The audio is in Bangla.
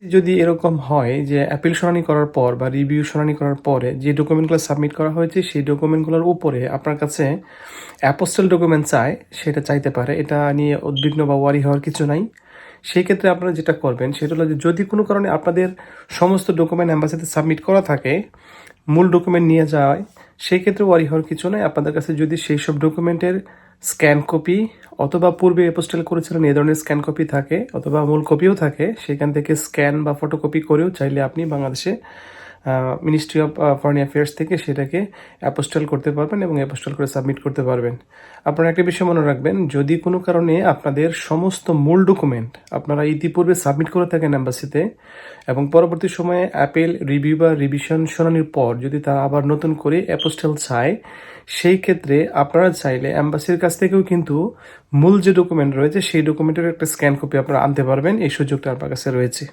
যদি এরকম হয় যে অ্যাপিল শুনানি করার পর বা রিভিউ শুনানি করার পরে যে ডকুমেন্টগুলো সাবমিট করা হয়েছে সেই ডকুমেন্টগুলোর উপরে আপনার কাছে অ্যাপোস্টেল ডকুমেন্ট চায়, সেটা চাইতে পারে। এটা নিয়ে উদ্বিগ্ন বা ওয়ারি হওয়ার কিছু নাই। সেই ক্ষেত্রে আপনারা যেটা করবেন সেটা হলো যে যদি কোনো কারণে আপনাদের সমস্ত ডকুমেন্ট অ্যাম্বাসিতে সাবমিট করা থাকে, মূল ডকুমেন্ট নিয়ে যায়, সেই ক্ষেত্রে ওয়ারি হওয়ার কিছু নয়। আপনাদের কাছে যদি সেই সব ডকুমেন্টের স্ক্যান কপি অথবা পূর্বে অ্যাপোস্টেল করেছিলেন এই ধরনের স্ক্যান কপি থাকে অথবা মূল কপিও থাকে, সেখান থেকে স্ক্যান বা ফটোকপি করেও চাইলে আপনি বাংলাদেশে মিনিস্ট্রি অফ ফরেন অ্যাফেয়ার্স থেকে সেটাকে অ্যাপোস্টেল করতে পারবেন এবং অ্যাপোস্টেল করে সাবমিট করতে পারবেন। আপনারা একটা বিষয় মনে রাখবেন, যদি কোনো কারণে আপনাদের সমস্ত মূল ডকুমেন্ট আপনারা ইতিপূর্বে সাবমিট করে থাকেন অ্যাম্বাসিতে এবং পরবর্তী সময়ে অ্যাপেল রিভিউ বা রিভিশন শুনানির পর যদি তারা আবার নতুন করে অ্যাপোস্টেল চায়, সেই ক্ষেত্রে আপনারা চাইলে অ্যাম্বাসির কাছ থেকেও কিন্তু মূল যে ডকুমেন্ট রয়েছে সেই ডকুমেন্টের একটা স্ক্যান কপি আপনারা আনতে পারবেন। এই সুযোগটা আপনার কাছে রয়েছে।